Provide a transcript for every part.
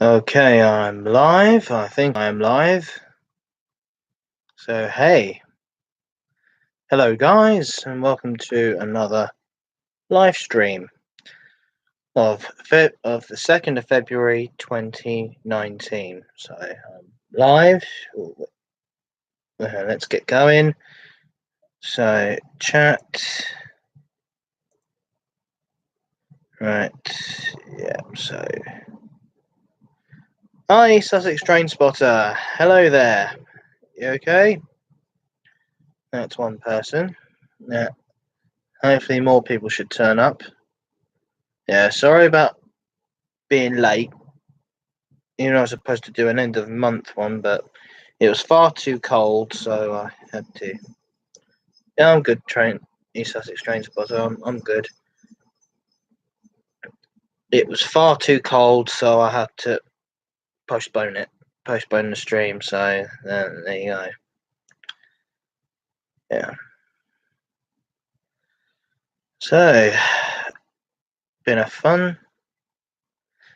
Okay, I'm live. I think I am live. So, hey, hello guys, and welcome to another live stream of the 2nd of February 2019. So, live. Let's get going. So, chat. Right. Yeah. So, hi, Sussex Train Spotter. Hello there. You okay? That's one person. Yeah. Hopefully, more people should turn up. Yeah. Sorry about being late. You know, I was supposed to do an end of month one, but it was far too cold, so I had to. Yeah, I'm good. East Sussex train spotter. I'm good. It was far too cold, so I had to postpone the stream. So there you go. Yeah. So been a fun.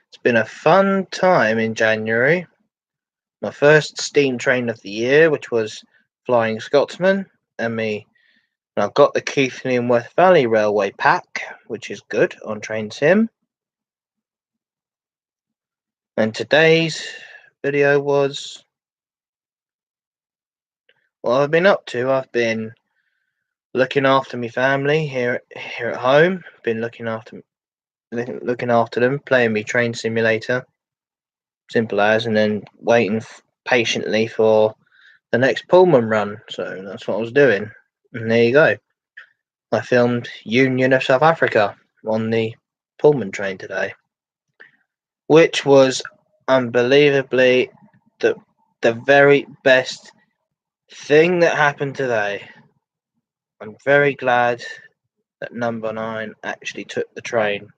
It's been a fun time in January. My first steam train of the year, which was Flying Scotsman, and me. And I've got the Keighley and Worth Valley Railway pack, which is good on Train Sim. And today's video was what I've been up to. I've been looking after my family here at home. Been looking after them, playing me train simulator, simple as, and then waiting patiently for the next Pullman run. So that's what I was doing. And there you go. I filmed Union of South Africa on the Pullman train today, which was unbelievably the very best thing that happened today. I'm very glad that number 9 actually took the train.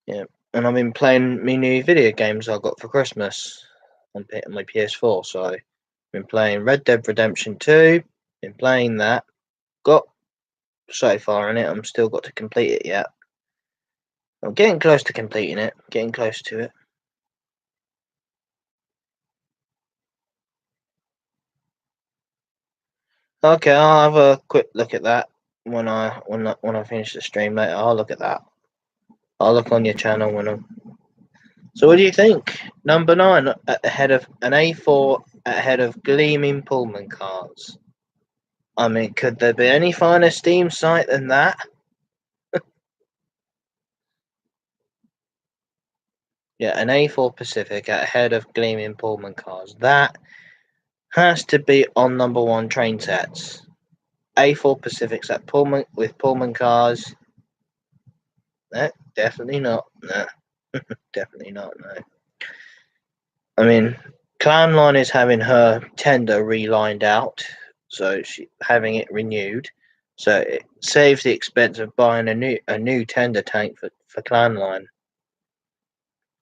Yeah, and I've been playing my new video games I got for Christmas on my PS4. So I've been playing Red Dead Redemption 2. Been playing that. Got so far in it. I'm still got to complete it yet. I'm getting close to completing it. Getting close to it. Okay, I'll have a quick look at that when I finish the stream later. I'll look at that. I'll look on your channel when I'm. So, what do you think? Number 9 ahead of an A4 ahead of gleaming Pullman cars. I mean, could there be any finer Steam site than that? Yeah, an A4 Pacific ahead of gleaming Pullman cars. That has to be on number 1 train sets. A4 Pacifics at Pullman with Pullman cars. Definitely not. No. Definitely not, no. I mean, Clan Line is having her tender relined out, so she having it renewed. So it saves the expense of buying a new tender tank for Clan Line.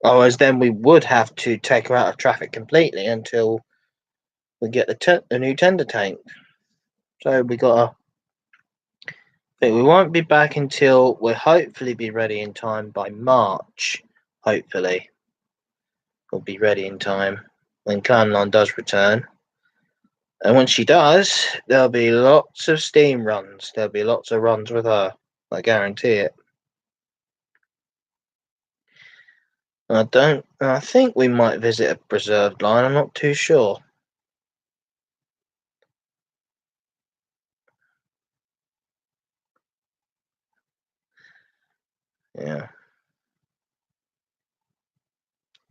Otherwise, then we would have to take her out of traffic completely until we get the new tender tank. So we got to. We won't be back until we'll hopefully be ready in time by March. Hopefully, we'll be ready in time when Clan Line does return. And when she does, there'll be lots of steam runs. There'll be lots of runs with her. I guarantee it. I think we might visit a preserved line. I'm not too sure. Yeah.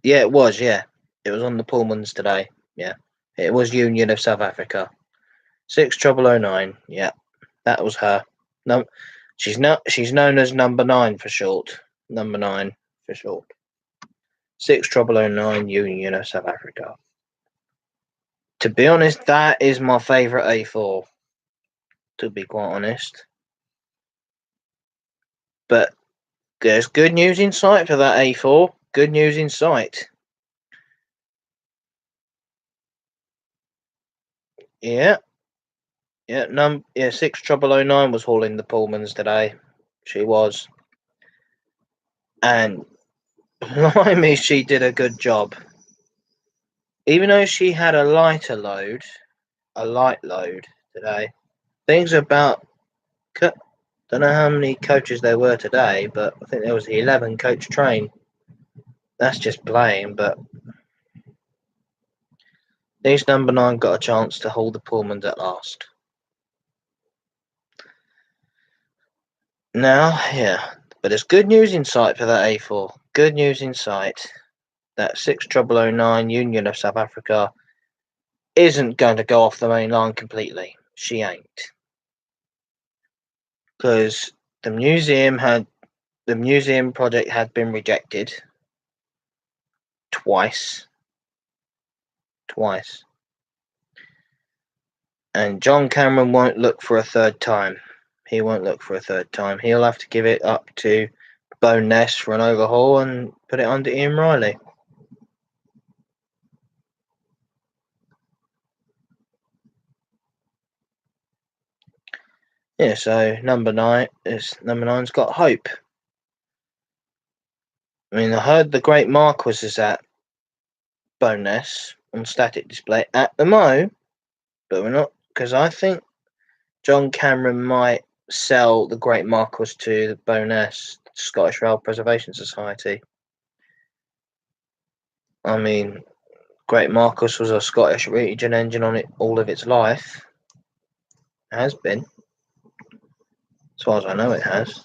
Yeah, it was. Yeah. It was on the Pullmans today. Yeah. It was Union of South Africa. 6009. Yeah. That was her. No, she's known as number 9 for short. Number 9 for short. 6009 Union of South Africa. To be honest, that is my favourite A4. To be quite honest. But there's good news in sight for that A4. Good news in sight. Yeah. Yeah, 6009 was hauling the Pullmans today. She was. And blimey, she did a good job. Even though she had a light load today. Things about don't know how many coaches there were today, but I think there was the 11 coach train. That's just playing, but these number 9 got a chance to hold the Pullmans at last. Now, yeah, but there's good news in sight for that A4. Good news in sight. That 6009 Union of South Africa isn't going to go off the main line completely. She ain't. Because the museum project had been rejected twice. And John Cameron won't look for a third time. He won't look for a third time. He'll have to give it up to Bowness for an overhaul and put it under Ian Riley. Yeah, so number nine's got hope. I mean, I heard the Great Marquis is at Bowness on static display at the Mo, but we're not, because I think John Cameron might sell the Great Marquis to the Bowness Scottish Rail Preservation Society. I mean, Great Marquis was a Scottish region engine on it all of its life. It has been. As far as I know, it has.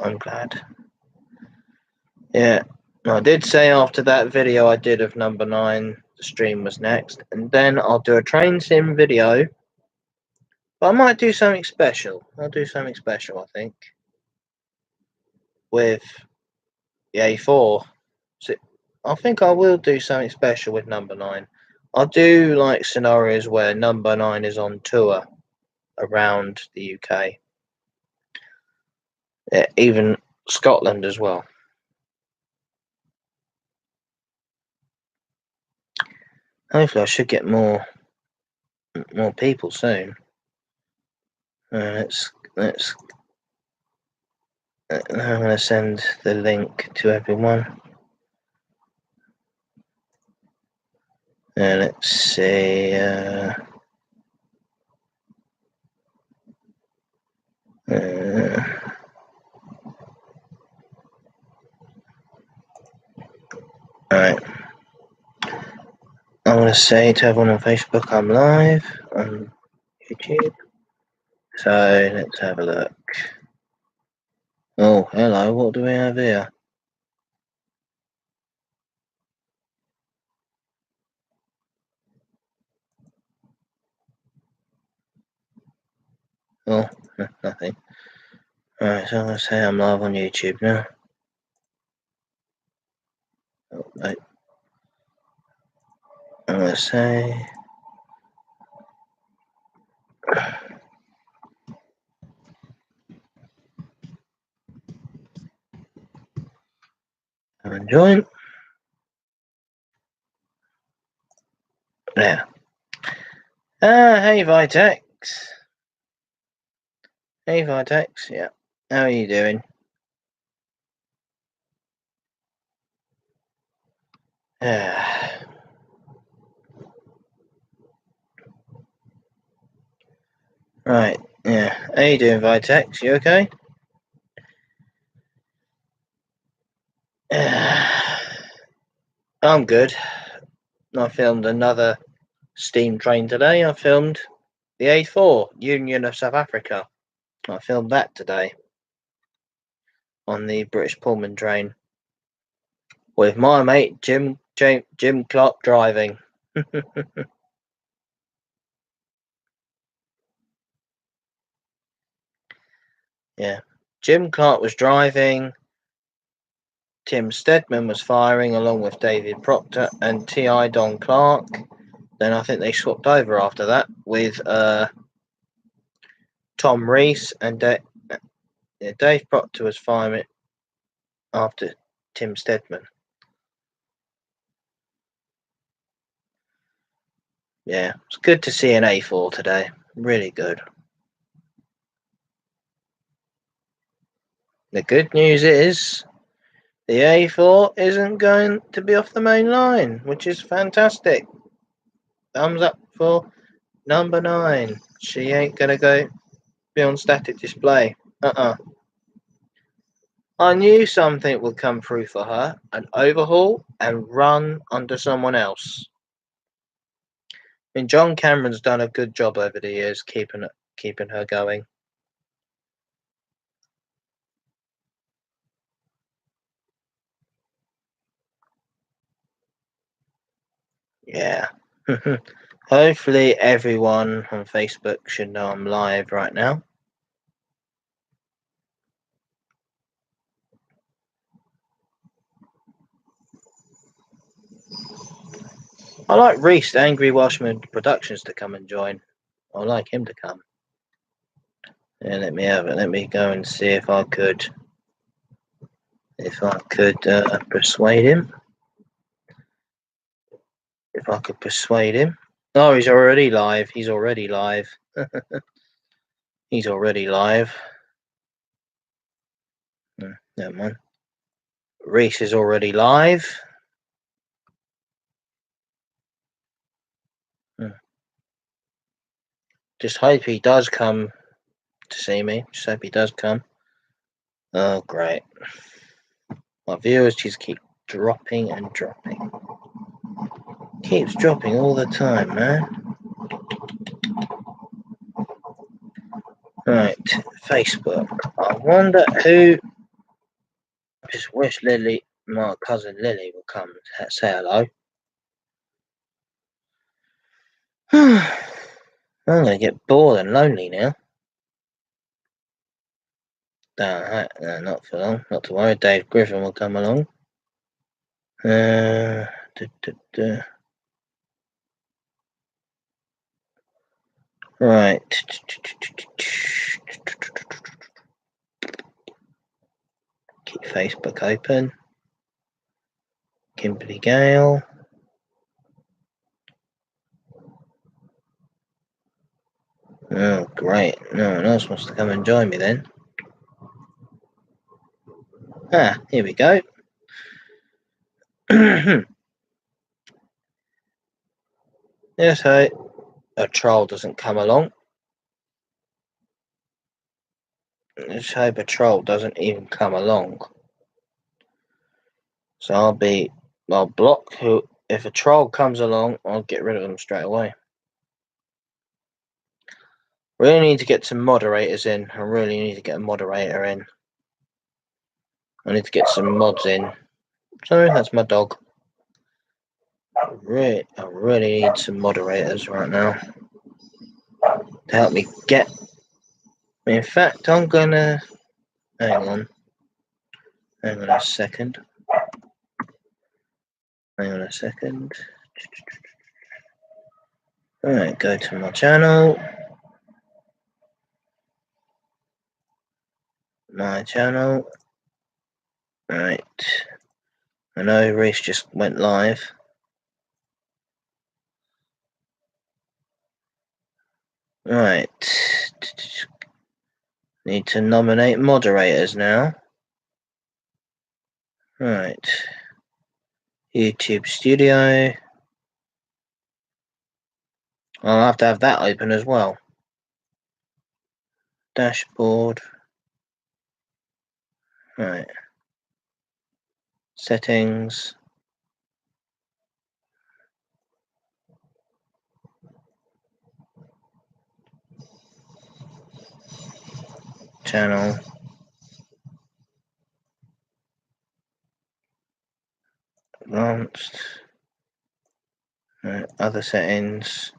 I'm glad. Yeah. I did say after that video I did of number 9, the stream was next. And then I'll do a train sim video. But I might do something special. I'll do something special, I think. With the A4. So I think I will do something special with number 9. I'll do like scenarios where number 9 is on tour around the UK. Yeah, even Scotland as well. Hopefully I should get more people soon. Let's I'm going to send the link to everyone. Let's see. Alright. I'm going to say to everyone on Facebook I'm live on YouTube. So let's have a look. Oh, hello. What do we have here? Oh, nothing. Alright, so I'm going to say I'm live on YouTube now. Oh, wait. I'm going to say... I'm join. There. Hey Vitex. Hey Vitex, yeah. How are you doing? Right, yeah. How you doing, Vitex? You okay? I'm good. I filmed another steam train today. I filmed the A4, Union of South Africa. I filmed that today on the British Pullman train with my mate Jim Clark driving. Yeah, Jim Clark was driving. Tim Stedman was firing along with David Proctor and T.I. Don Clark. Then I think they swapped over after that with Tom Rees and Dave Proctor was firing after Tim Stedman. Yeah, it's good to see an A4 today. Really good. The good news is the A4 isn't going to be off the main line, which is fantastic. Thumbs up for number 9. She ain't gonna go be on static display. I knew something would come through for her, an overhaul and run under someone else. I mean, John Cameron's done a good job over the years keeping her going. Yeah. Hopefully everyone on Facebook should know I'm live right now. I like Reese, the Angry Welshman Productions, to come and join. I like him to come. Yeah, let me go and see if I could persuade him. If I could persuade him. Oh, he's already live. He's already live. He's already live. Never mind. Reese is already live. Just hope he does come to see me. Just hope he does come. Oh, great. My viewers just keep dropping and dropping. Keeps dropping all the time, man. Right, Facebook. I wonder who. I just wish Lily, my cousin Lily, would come and say hello. I'm gonna get bored and lonely now. No, not for long. Not to worry. Dave Griffin will come along. Right. Keep Facebook open. Kimberly Gale. Oh, great. No one else wants to come and join me then. Ah, here we go. Yes, hey. A troll doesn't come along. Let's hope a troll doesn't even come along. So I'll block who. If a troll comes along, I'll get rid of them straight away. Really need to get some moderators in. I really need to get a moderator in. I need to get some mods in. Sorry, that's my dog. I really need some moderators right now to help me get. In fact, I'm gonna hang on a second. Alright, go to my channel. Right. I know Reese just went live. Right. Need to nominate moderators now. Right. YouTube Studio. I'll have to have that open as well. Dashboard. Right. Settings. Channel. Advanced. Right. Other settings.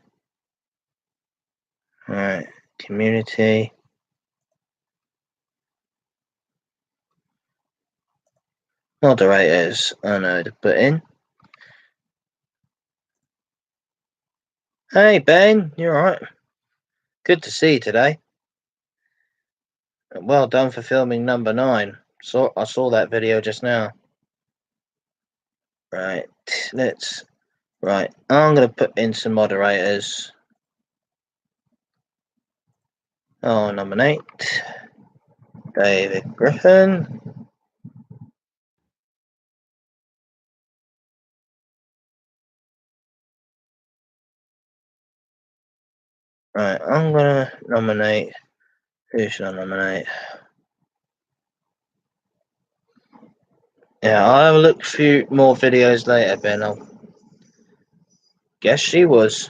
Right. Community. Moderators. I know to put in. Hey Ben, you alright? Good to see you today. Well done for filming number 9. I saw that video just now. Right, I'm gonna put in some moderators. I'll nominate. David Griffin. Right, I'm gonna nominate. Who should I nominate? Yeah, I'll have a look a few more videos later, Ben. I'll guess she was.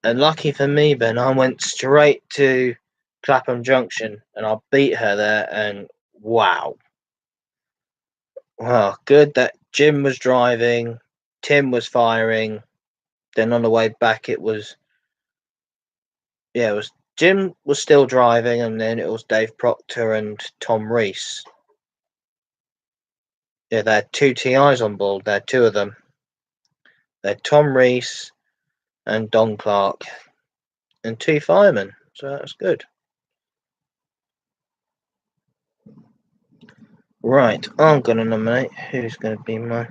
And lucky for me, Ben, I went straight to Clapham Junction and I beat her there. And wow. Well, good that Jim was driving, Tim was firing. Then on the way back, it was Jim was still driving, and then it was Dave Proctor and Tom Rees. Yeah, they had two TIs on board. They had two of them. They had Tom Rees and Don Clark, and two firemen. So that's good. Right, I'm gonna nominate. Who's gonna be my?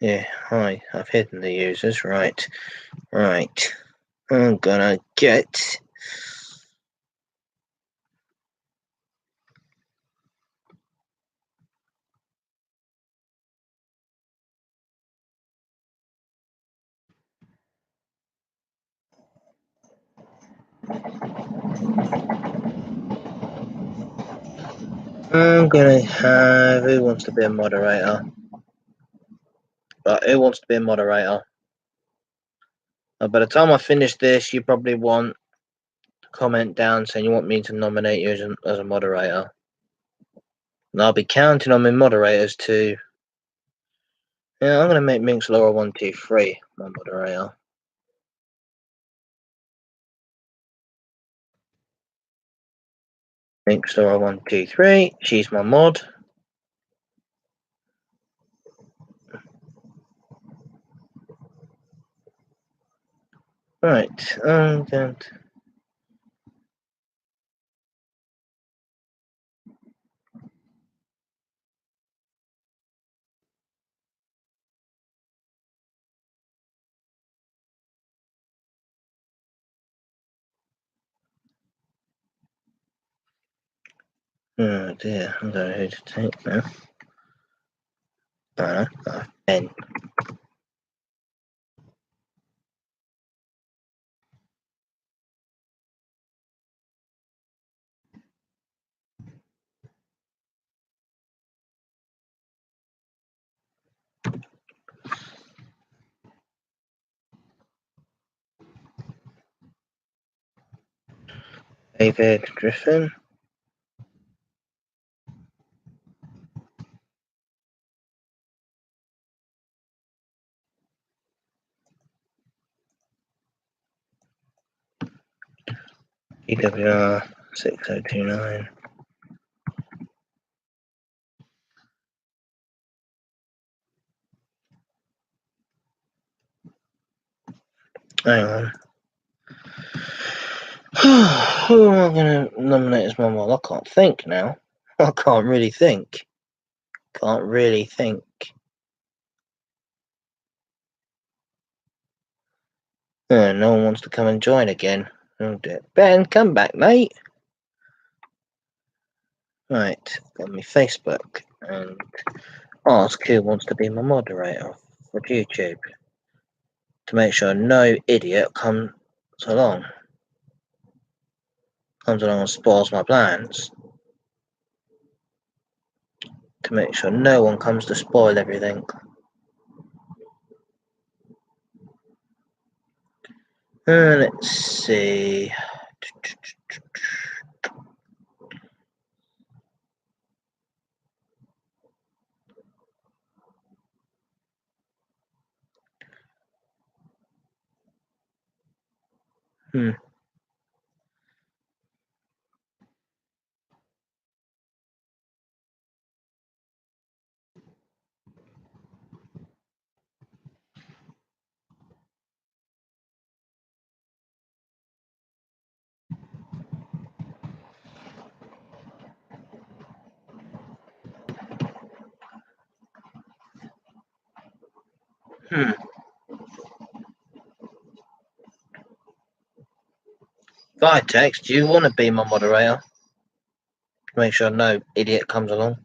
Yeah, hi. I've hidden the users. Right. I'm gonna get. I'm gonna have. Who wants to be a moderator? Who wants to be a moderator? By the time I finish this, you probably want a comment down saying you want me to nominate you as a moderator. And I'll be counting on my moderators to. Yeah, I'm gonna make Minx Laura 123 my moderator. Minx Laura 123. She's my mod. Right. I'm going to. Oh dear, I don't know who to take now. I don't know. Ben. David Griffin. EWR 6029. Hang on. Who am I going to nominate as my mod? I can't think now. I can't really think. No one wants to come and join again. Oh dear. Ben, come back, mate. Right, got me Facebook and ask who wants to be my moderator for YouTube to make sure no idiot comes along and spoils my plans. To make sure no one comes to spoil everything. Let's see. Hmm. Hmm. If I text, do you want to be my moderator? Make sure no idiot comes along.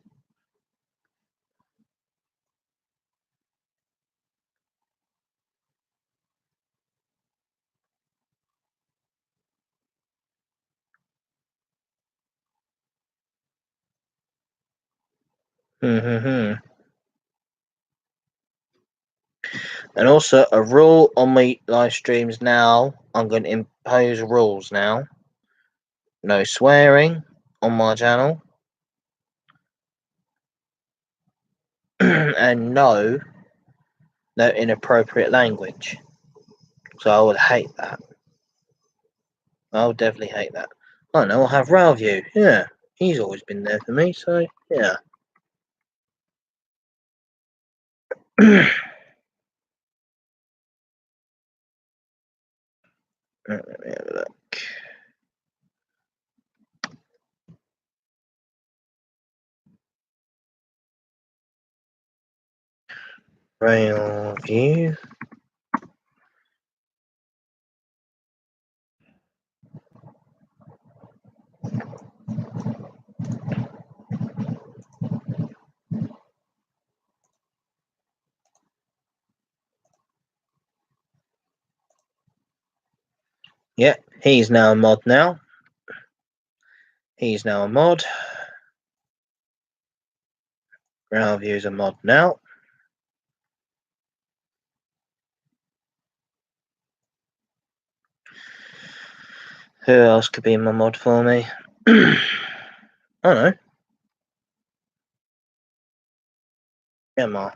And also a rule on my live streams now. I'm going to impose rules now. No swearing on my channel. And no inappropriate language. So I would hate that. I would definitely hate that. I know, I'll have Railview. Yeah, he's always been there for me, so yeah. Let me have a look. Railview. Yeah, he's now a mod now. He's now a mod. Railview's a mod now. Who else could be my mod for me? I don't know. Yeah, Ma.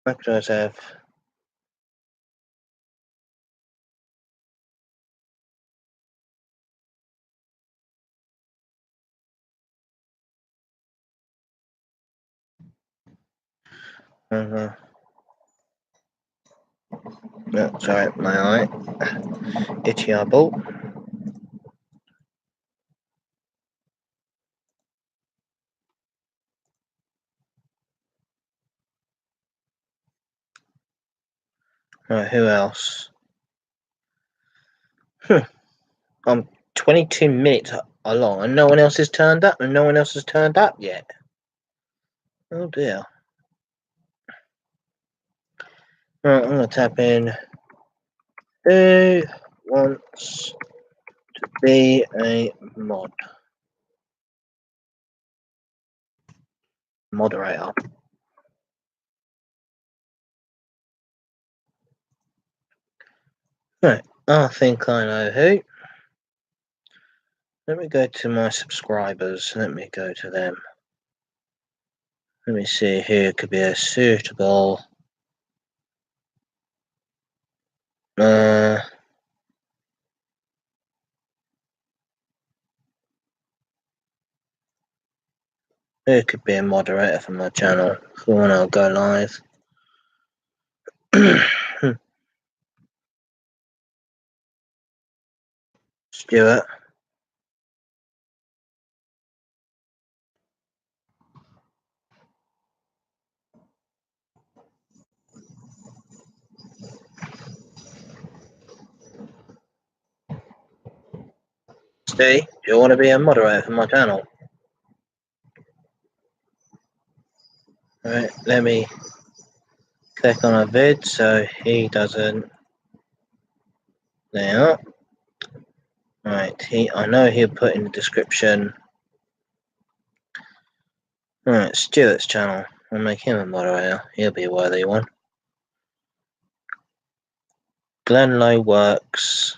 What could I have? No, sorry, my eye. Itchy eyeball. Right, who else? I'm 22 minutes along and no one else has turned up yet. Oh dear. Right, I'm going to tap in. Who wants to be a mod? Moderator. Right, I think I know who. Let me go to my subscribers. Let me go to them. Let me see who could be a suitable. Who could be a moderator for my channel when I'll go live? Stuart. Steve, do you want to be a moderator for my channel? Alright, let me click on a vid so he doesn't. There. Right, I know he'll put in the description. Alright, Stuart's channel. I'll make him a moderator. He'll be a worthy one. Glenlow Works.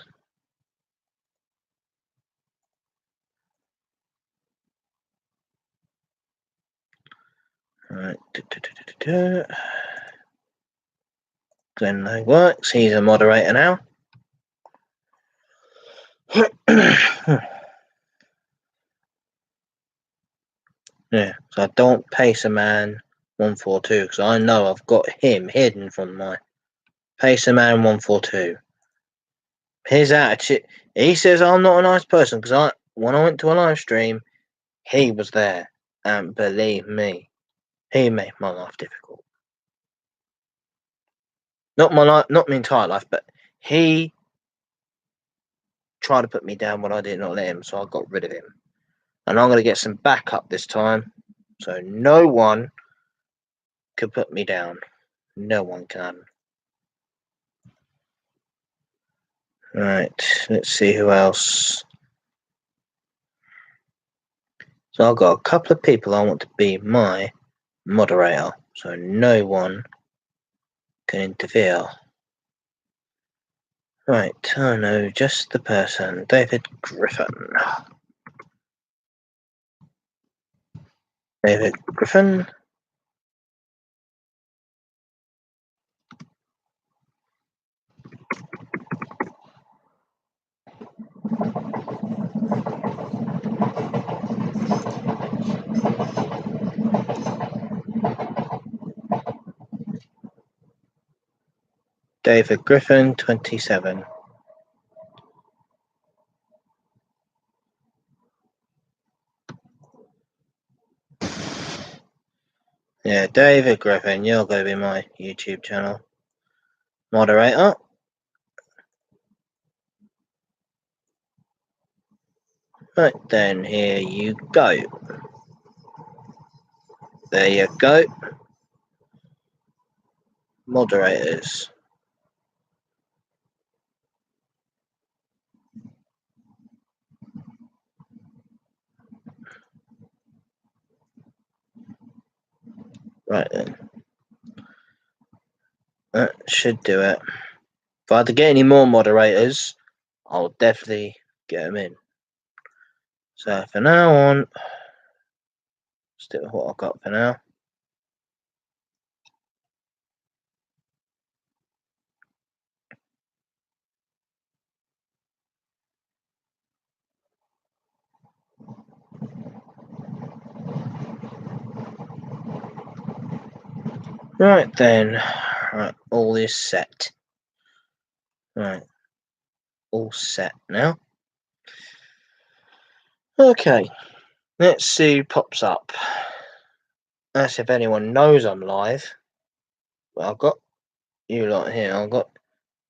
Alright. Glenlow Works. He's a moderator now. Yeah, so I don't pace a man 142 because I know I've got him hidden from my pace a man 142. His attitude, he says I'm not a nice person because when I went to a live stream, he was there, and believe me, he made my life difficult. Not my life, not my entire life, but he tried to put me down when I did not let him, so I got rid of him. And I'm going to get some backup this time, so no one can put me down. No one can. Right, let's see who else. So I've got a couple of people I want to be my moderator, so no one can interfere. Right, I know just the person. David Griffin. David Griffin. David Griffin, 27. Yeah, David Griffin, you're going to be my YouTube channel moderator. Right then, here you go. There you go. Moderators. Right then. That should do it. If I had to get any more moderators, I'll definitely get them in. So for now on, stick with what I've got for now. Right then. Right, all is set. Right. All set now. Okay. Let's see who pops up. That's if anyone knows I'm live. But I've got you lot here.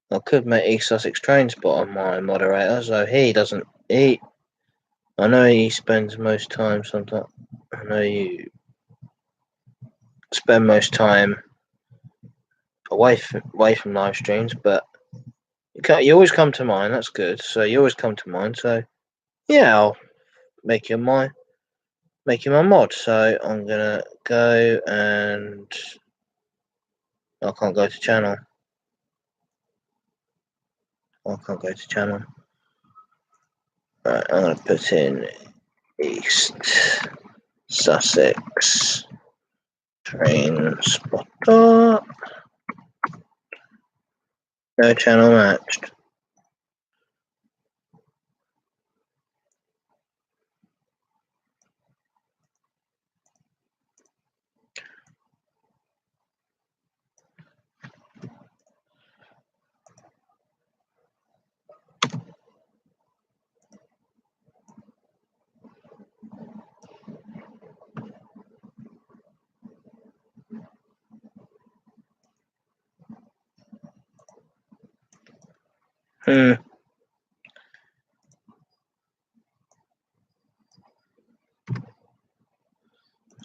I could make East Sussex Trainspot on my moderator, so he doesn't. I know he spends most time. Sometimes I know you spend most time away from live streams, but you always come to mine. That's good. So you always come to mine. So yeah, I'll make you my mod. So I'm gonna go and I can't go to channel. I can't go to channel. Right, I'm gonna put in East Sussex Train Spotter. No channel matched.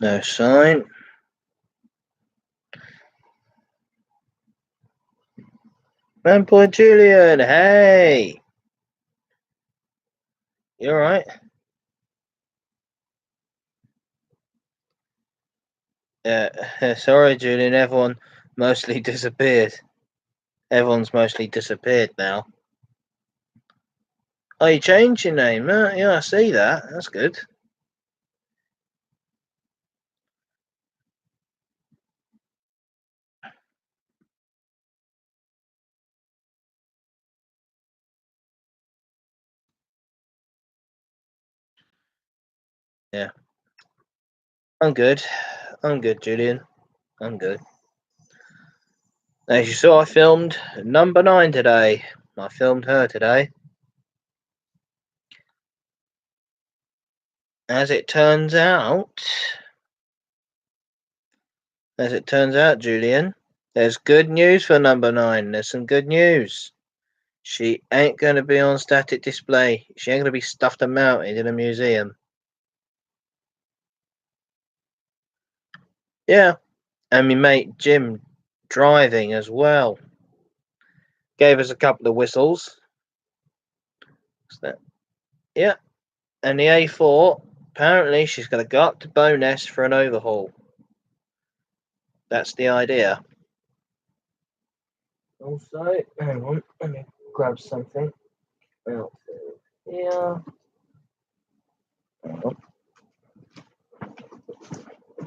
No sign. Grandpa Julian, hey! You alright? Yeah, sorry, Julian. Everyone mostly disappeared. Everyone's mostly disappeared now. Oh, you changed your name? Yeah, I see that. That's good. Yeah. I'm good. I'm good, Julian. I'm good. As you saw, I filmed number 9 today. I filmed her today. As it turns out, Julian, There's good news for number 9. There's some good news. She ain't going to be on static display. She ain't going to be stuffed and mounted in a museum. Yeah, and my mate Jim driving as well. Gave us a couple of whistles. Yeah, and the A4, apparently she's going to go up to Bowness for an overhaul. That's the idea. Also, hang on, let me grab something out here.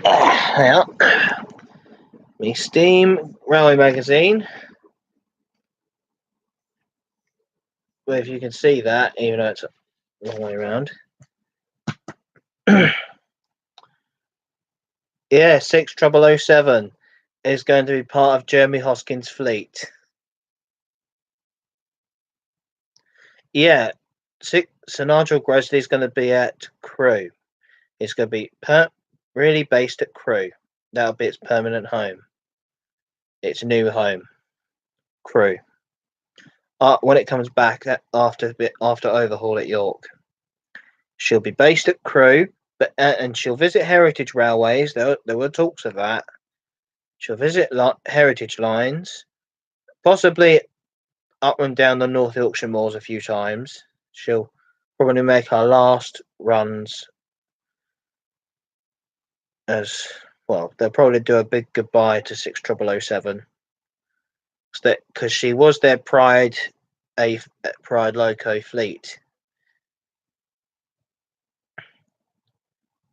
Yeah. Me Steam Railway Magazine. Well, if you can see that, even though it's a long way around. Yeah, 6007 is going to be part of Jeremy Hoskins' fleet. Yeah, Sir Nigel Grosley is going to be at Crewe. It's going to be really based at Crewe. That'll be its permanent home. Its new home, Crewe. When it comes back after overhaul at York, she'll be based at Crewe, and she'll visit heritage railways. There were talks of that. She'll visit heritage lines, possibly up and down the North Yorkshire moors a few times. She'll probably make her last runs as well. They'll probably do a big goodbye to 6007 because she was their pride loco fleet.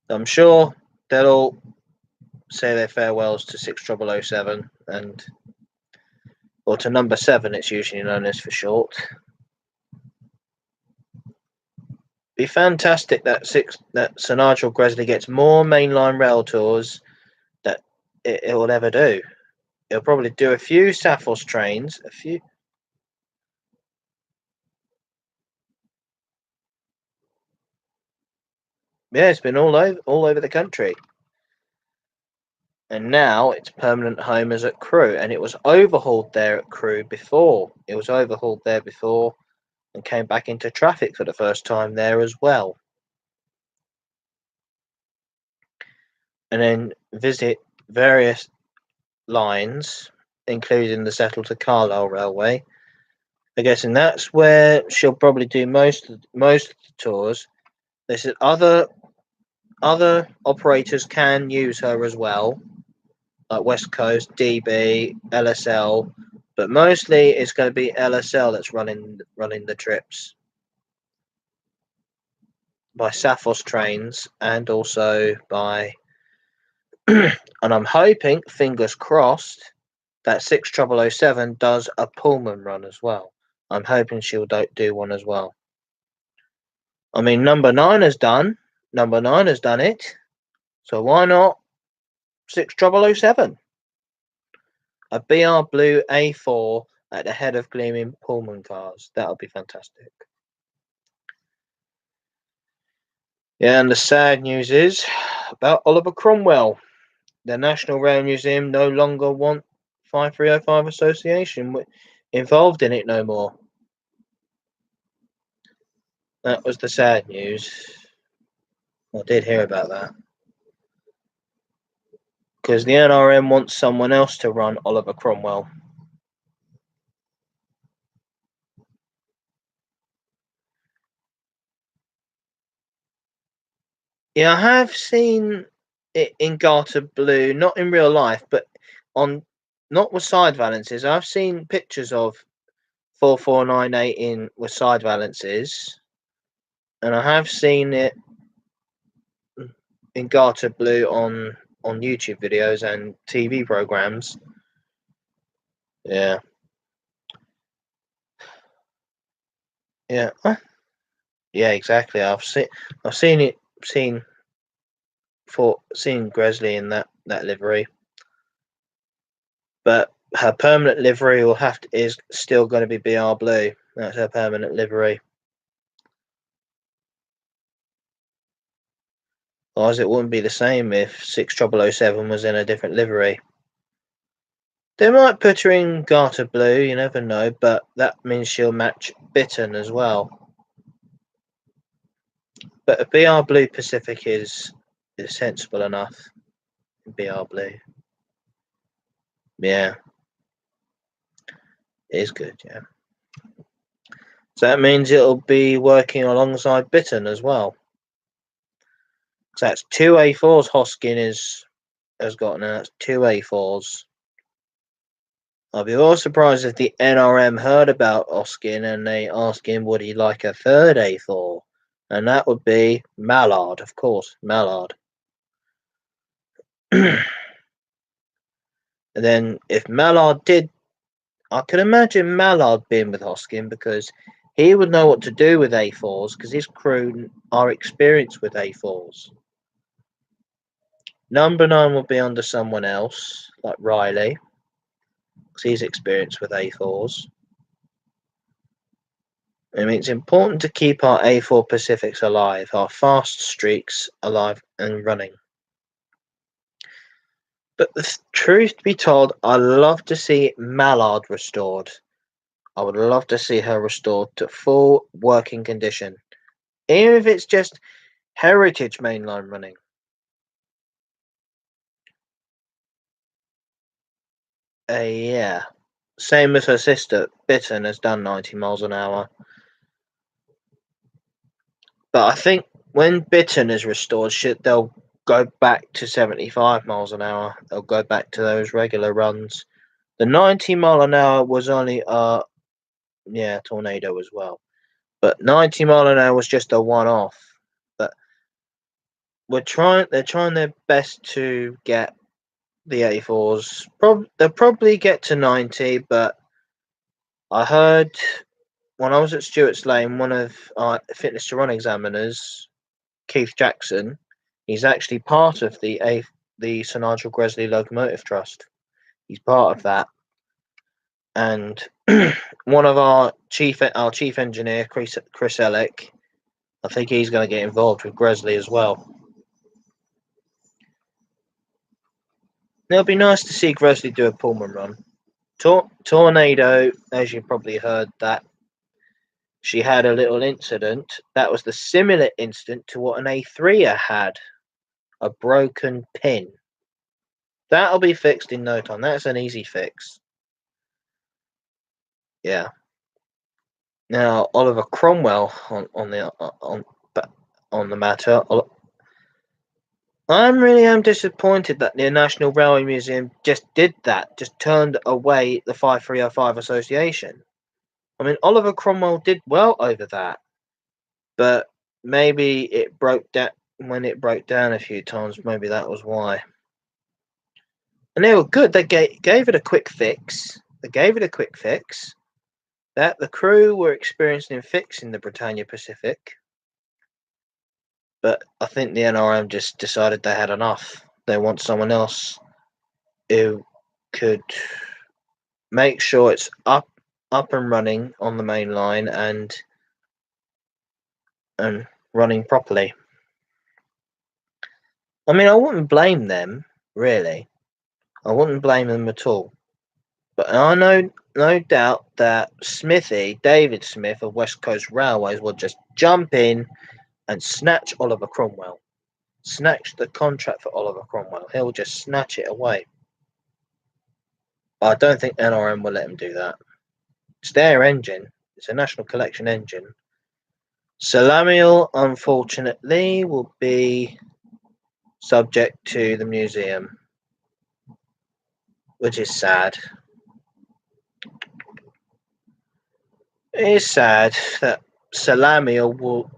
I'm sure they'll all say their farewells to 6007 or to number 7. It's usually known as for short. Be fantastic that Sir Nigel Gresley gets more mainline rail tours that it will ever do. It'll probably do a few Sapphiros trains, a few. Yeah, it's been all over the country, and now its permanent home is at Crewe, and it was overhauled there at Crewe before. It was overhauled there before, and came back into traffic for the first time there as well. And then visit various lines, including the Settle to Carlisle Railway. I guess, and that's where she'll probably do most of the tours. They said other operators can use her as well, like West Coast, DB, LSL, but mostly it's going to be LSL that's running the trips by Sapphiros trains and also by. And I'm hoping, fingers crossed, that 6007 does a Pullman run as well. I'm hoping she'll do one as well. I mean, number 9 has done it, so why not 6007? A BR Blue A4 at the head of gleaming Pullman cars. That would be fantastic. Yeah, and the sad news is about Oliver Cromwell. The National Rail Museum no longer want 5305 Association involved in it no more. That was the sad news. I did hear about that. Because the NRM wants someone else to run Oliver Cromwell. Yeah, I have seen it in Garter Blue, not in real life, but not with side valances. I've seen pictures of 4498 with side valances, and I have seen it in Garter Blue on YouTube videos and TV programs. Yeah. Yeah. Yeah, exactly. I've seen Gresley in that livery. But her permanent livery is still going to be BR Blue. That's her permanent livery. Otherwise, it wouldn't be the same if 6007 was in a different livery. They might put her in Garter Blue, you never know, but that means she'll match Bitten as well. But BR Blue Pacific is sensible enough. BR Blue. Yeah. It is good, yeah. So that means it'll be working alongside Bitten as well. So that's two A4s Hoskin has got now. That's two A4s. I'll be all surprised if the NRM heard about Hoskin and they ask him would he like a third A4. And that would be Mallard, of course. Mallard. And then if Mallard did, I can imagine Mallard being with Hoskin because he would know what to do with A4s because his crew are experienced with A4s. Number 9 will be under someone else, like Riley, because he's experienced with A4s. I mean, it's important to keep our A4 Pacifics alive, our fast streaks alive and running. But the truth be told, I love to see Mallard restored. I would love to see her restored to full working condition, even if it's just heritage mainline running. Yeah. Same with her sister. Bitten has done 90 miles an hour. But I think when Bitten is restored, they'll go back to 75 miles an hour. They'll go back to those regular runs. The 90 mile an hour was only tornado as well. But 90 mile an hour was just a one off. But they're trying their best to get the A4s. They'll probably get to 90, but I heard when I was at Stewart's Lane, one of our fitness to run examiners, Keith Jackson, he's actually part of the Sir Nigel Gresley Locomotive Trust. He's part of that, and one of our chief engineer, Chris Ellick, I think he's going to get involved with Gresley as well. It'll be nice to see Gresley do a Pullman run. Tornado, as you probably heard, that she had a little incident. That was the similar incident to what an A3er had, a broken pin. That'll be fixed in no time. That's an easy fix. Yeah. Now Oliver Cromwell on the matter. I really am disappointed that the National Railway Museum just did that, just turned away the 5305 Association. I mean, Oliver Cromwell did well over that, but maybe it broke down when it broke down a few times. Maybe that was why. And they were good. They gave it a quick fix. That the crew were experienced in fixing the Britannia Pacific. But I think the NRM just decided they had enough. They want someone else who could make sure it's up and running on the main line and running properly. I mean, I wouldn't blame them, really. I wouldn't blame them at all. But I know no doubt that David Smith of West Coast Railways will just jump in and snatch Oliver Cromwell. Snatch the contract for Oliver Cromwell. He'll just snatch it away. But I don't think NRM will let him do that. It's their engine. It's a National Collection engine. Salamiel, unfortunately, will be subject to the museum, which is sad. It is sad that Salamiel will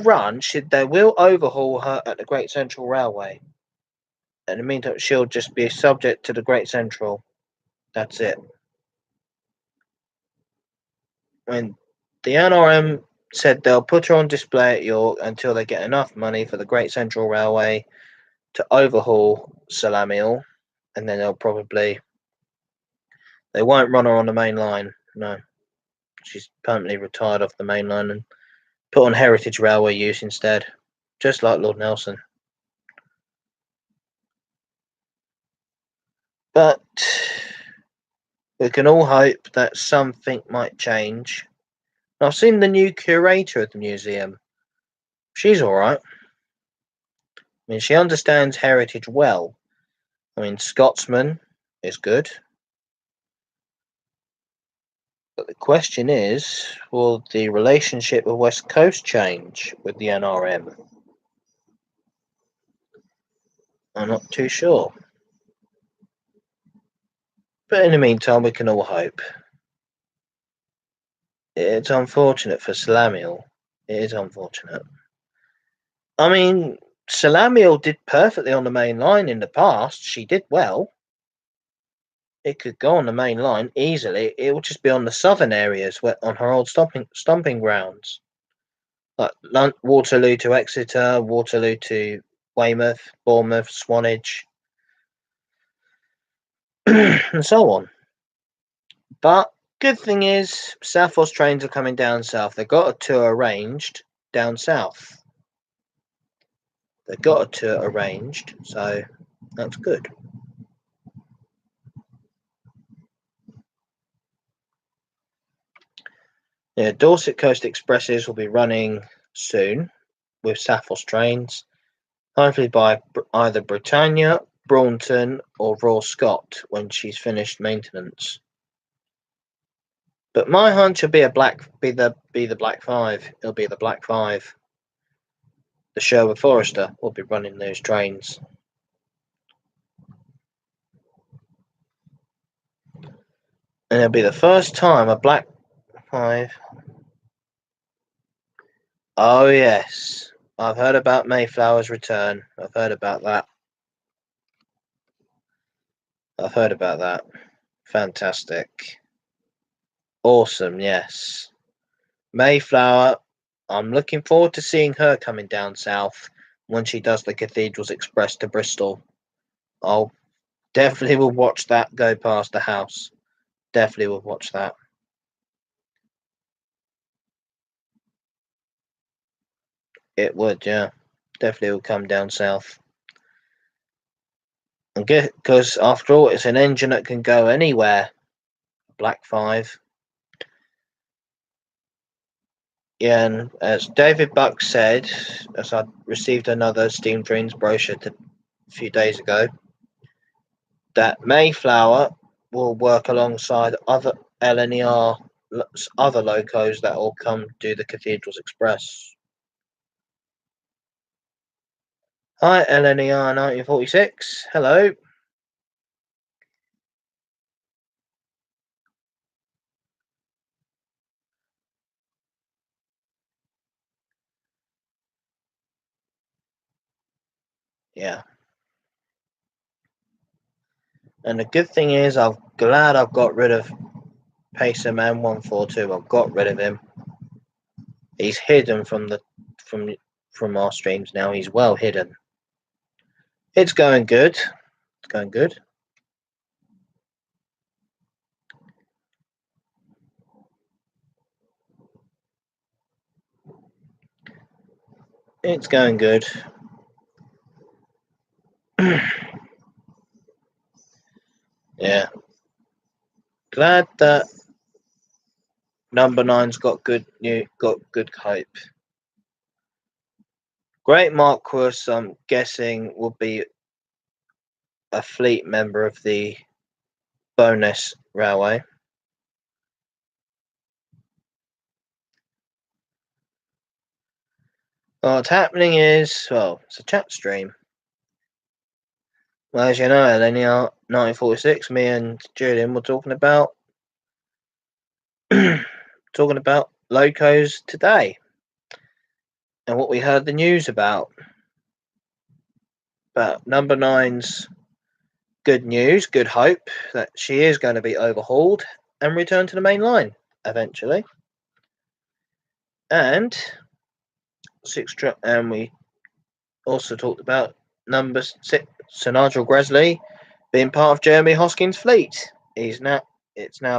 run. They will overhaul her at the Great Central Railway. In the meantime, she'll just be subject to the Great Central. That's it. When the NRM said they'll put her on display at York until they get enough money for the Great Central Railway to overhaul Salamiel, and then they won't run her on the main line. No, she's permanently retired off the main line and put on Heritage Railway use instead, just like Lord Nelson. But We can all hope that something might change. I've seen the new curator of the museum. She's alright. I mean, she understands heritage well. I mean, Scotsman is good. But the question is, will the relationship with West Coast change with the NRM? I'm not too sure. But in the meantime, we can all hope. It's unfortunate for Salamiel. It is unfortunate. I mean, Salamiel did perfectly on the main line in the past. She did well. It could go on the main line easily. It will just be on the southern areas, where, on her old stomping grounds, like Waterloo to Exeter, Waterloo to Weymouth, Bournemouth, Swanage, and so on. But good thing is, South West trains are coming down south. They've got a tour arranged down south. They've got a tour arranged, so that's good. Yeah, Dorset Coast Expresses will be running soon with Sapphiros trains, hopefully by either Britannia, Braunton, or Royal Scot when she's finished maintenance. But my hunch will be the Black Five. It'll be the Black Five. The Sherwood Forester will be running those trains. And it'll be the first time a Black Five. Oh yes, I've heard about Mayflower's return. I've heard about that. Fantastic. Awesome, yes. Mayflower, I'm looking forward to seeing her coming down south when she does the Cathedrals Express to Bristol. I'll definitely will watch that go past the house. Definitely will watch that. It would, yeah. Definitely will come down south. And get because after all, it's an engine that can go anywhere. Black Five. Yeah, and as David Buck said, as I received another Steam Dreams brochure a few days ago, that Mayflower will work alongside other LNER, other locos that will come do the Cathedrals Express. Hi, LNER 1946. Hello. Yeah. And the good thing is, I'm glad I've got rid of Pacer Man 142. I've got rid of him. He's hidden from from our streams now. He's well hidden. It's going good. It's going good. It's going good. Yeah. Glad that number nine's got good hope. Great Marquis, I'm guessing, will be a fleet member of the Bonus Railway. What's happening is, well, it's a chat stream. Well, as you know, Linear 1946, me and Julian were talking about locos today and what we heard the news about. But number nine's good news, good hope that she is going to be overhauled and return to the main line eventually. And we also talked about number 6, Sir Nigel Gresley, being part of Jeremy Hoskins' fleet. It's now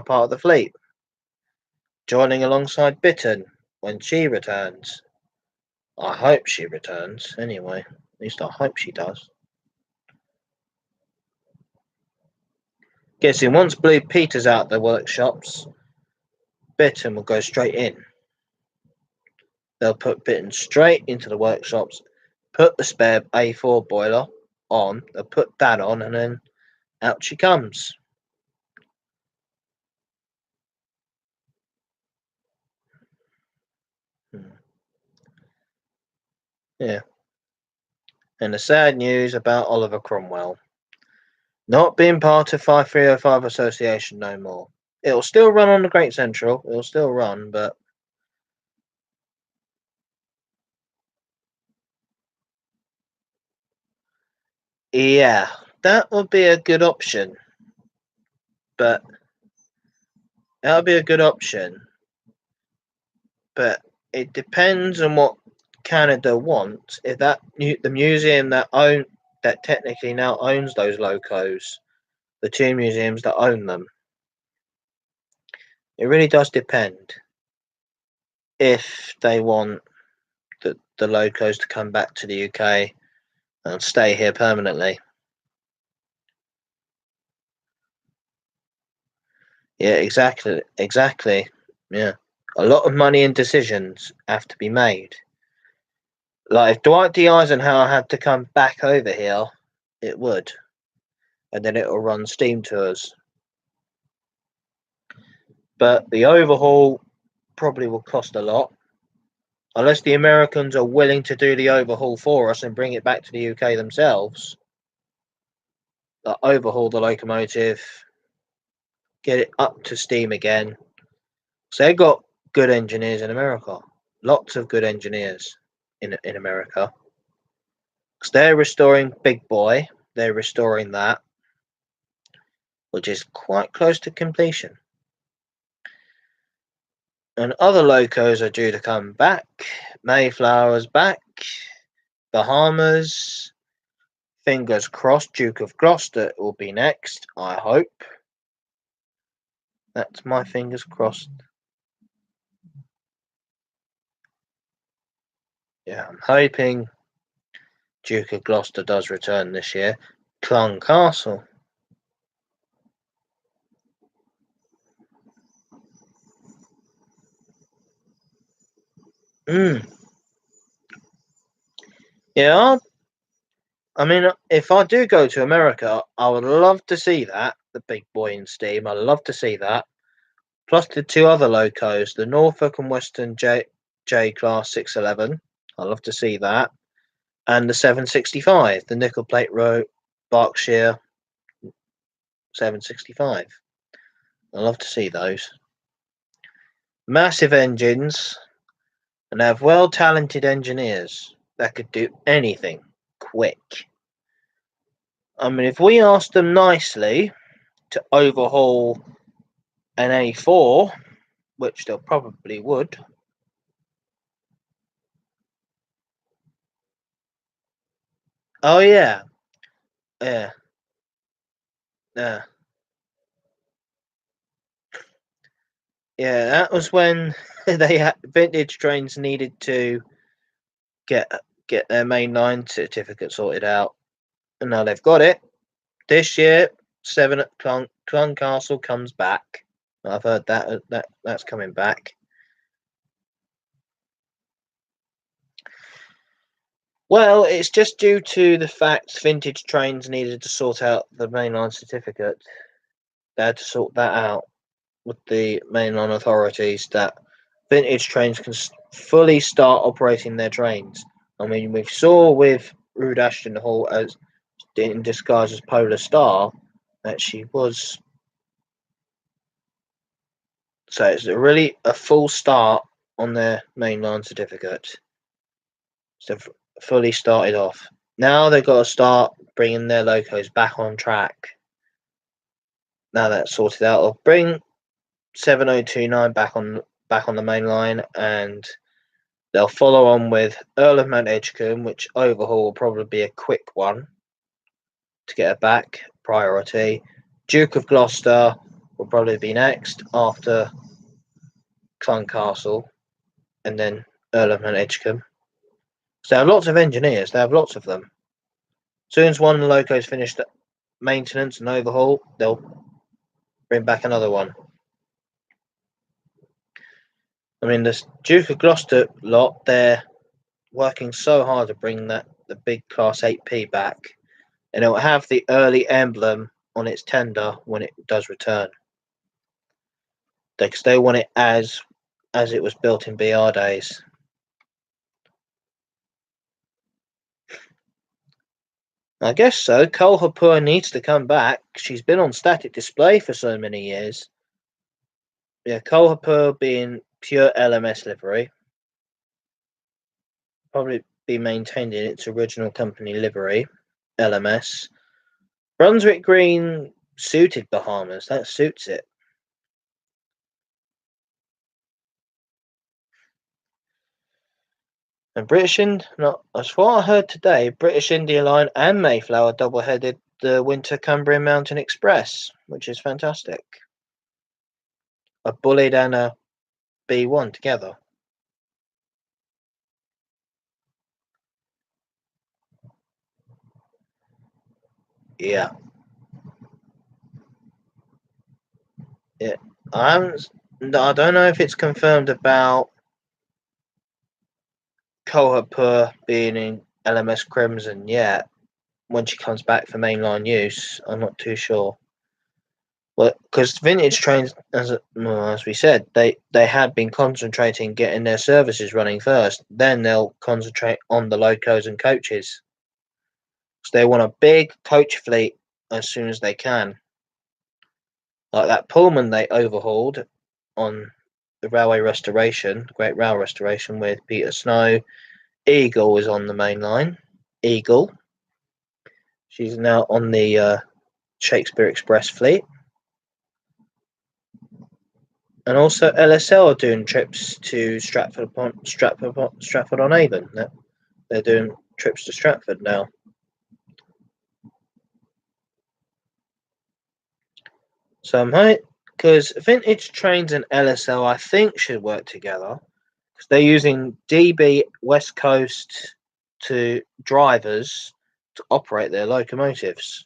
part of the fleet, joining alongside Bitton when she returns. I hope she returns anyway. At least I hope she does. Guessing once Blue Peter's out of the workshops, Bitten will go straight in. They'll put Bitten straight into the workshops, put the spare A4 boiler on, they'll put that on, and then out she comes. Yeah. And the sad news about Oliver Cromwell. Not being part of 5305 Association no more. It'll still run on the Great Central. It'll still run, but yeah, that would be a good option. But that would be a good option. But it depends on what Canada wants. If the museum that technically now owns those locos, the two museums that own them, it really does depend if they want the locos to come back to the UK and stay here permanently. Yeah, exactly. Yeah, a lot of money and decisions have to be made. Like if Dwight D. Eisenhower had to come back over here, it would, and then it'll run steam tours. But the overhaul probably will cost a lot, unless the Americans are willing to do the overhaul for us and bring it back to the UK themselves. Overhaul the locomotive, get it up to steam again. So they've got good engineers in America, lots of good engineers in America. Because they're restoring Big Boy, they're restoring that, which is quite close to completion. And other locos are due to come back. Mayflower's back, Bahamas, fingers crossed, Duke of Gloucester will be next, I hope. That's my fingers crossed. Yeah, I'm hoping Duke of Gloucester does return this year. Clun Castle. Yeah, I mean, if I do go to America, I would love to see that, the Big Boy in steam. I'd love to see that. Plus the two other locos, the Norfolk and Western J Class 611. I'd love to see that. And the 765, the Nickel Plate Road Berkshire 765. I'd love to see those. Massive engines, and have well talented engineers that could do anything quick. I mean, if we asked them nicely to overhaul an A4, which they probably would. Oh yeah, yeah, yeah, yeah. That was when vintage trains needed to get get their mainline certificate sorted out, and now they've got it. This year, Seven at Clun Castle comes back. I've heard that's coming back. Well, it's just due to the fact vintage trains needed to sort out the mainline certificate. They had to sort that out with the mainline authorities that vintage trains can fully start operating their trains. I mean, we saw with Rude Ashton Hall as in disguise as Polar Star that she was. So it's really a full start on their mainline certificate. So fully started off. Now they've got to start bringing their locos back on track. Now that's sorted out, I'll bring 7029 back on the main line, and they'll follow on with Earl of Mount Edgecombe, which overhaul will probably be a quick one to get it back. Priority. Duke of Gloucester will probably be next after Clun Castle, and then Earl of Mount Edgecombe. So they have lots of engineers. They have lots of them. As soon as one of the locos finished maintenance and overhaul, they'll bring back another one. I mean, the Duke of Gloucester lot, they're working so hard to bring the big Class 8P back, and it will have the early emblem on its tender when it does return. Because they want it as it was built in BR days. I guess so. Kolhapur needs to come back. She's been on static display for so many years. Yeah, Kolhapur being pure LMS livery. Probably be maintained in its original company livery, LMS. Brunswick Green suited Bahamas. That suits it. And not as far I heard today, British India Line and Mayflower double-headed the Winter Cumbrian Mountain Express, which is fantastic. A Bullied and a B1 together. Yeah. Yeah. I don't know if it's confirmed about Kolhapur being in LMS Crimson yet. When she comes back for mainline use, I'm not too sure. Well, because vintage trains, as we said, they had been concentrating getting their services running first. Then they'll concentrate on the locos and coaches. So they want a big coach fleet as soon as they can. Like that Pullman they overhauled on the railway restoration, Great Rail Restoration with Peter Snow. Eagle is on the main line. Eagle. She's now on the Shakespeare Express fleet. And also LSL are doing trips to Stratford on Avon. They're doing trips to Stratford now. So because vintage trains and LSL I think should work together because they're using DB West Coast to drivers to operate their locomotives,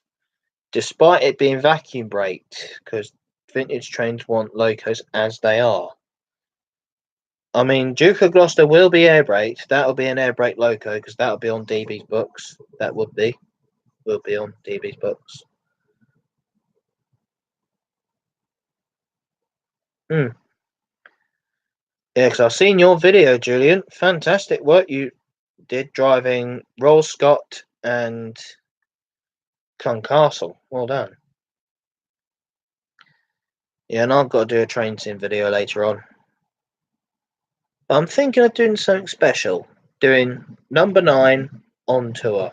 despite it being vacuum braked because vintage trains want locos as they are. I mean, Duke of Gloucester will be air braked. That'll be an air brake loco because that'll be on DB's books. That will be on DB's books. Yeah, because I've seen your video, Julian. Fantastic work you did driving Royal Scott and Castle. Well done. Yeah, and I've got to do a train sim video later on. I'm thinking of doing something special. Doing number 9 on tour.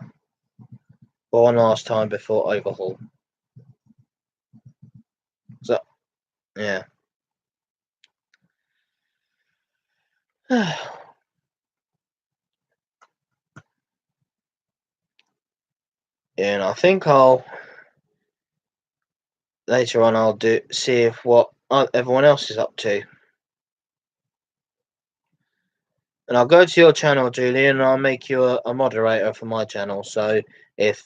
One last time before overhaul. So, yeah. And I think later on I'll see if what everyone else is up to. And I'll go to your channel, Julian, and I'll make you a moderator for my channel. So if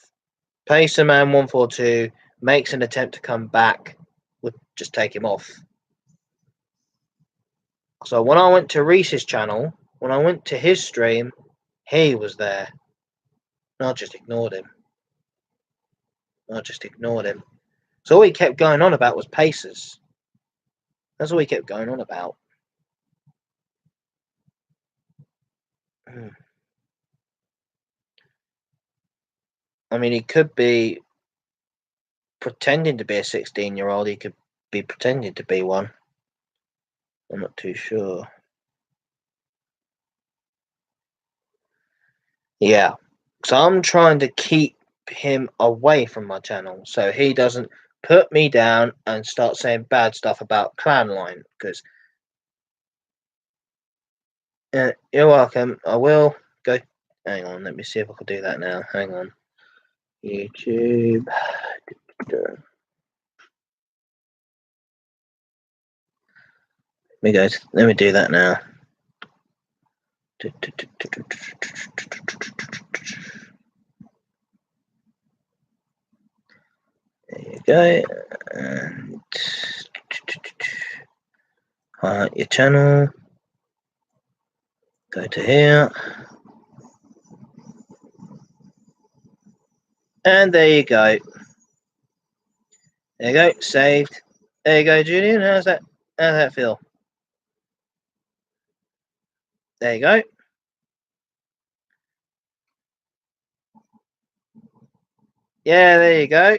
Pacerman142 makes an attempt to come back, we'll just take him off. So when I went to Reese's channel, when I went to his stream, he was there. And I just ignored him. So all he kept going on about was Pacers. That's all he kept going on about. I mean, he could be pretending to be a 16-year-old. He could be pretending to be one. I'm not too sure. Yeah. So I'm trying to keep him away from my channel so he doesn't put me down and start saying bad stuff about Clanline. Because you're welcome. I will go. Hang on. Let me see if I can do that now. Hang on. YouTube. Let me do that now. There you go. And Your channel. Go to here. And there you go. There you go. Saved. There you go, Julian. How's that feel? There you go. Yeah, there you go.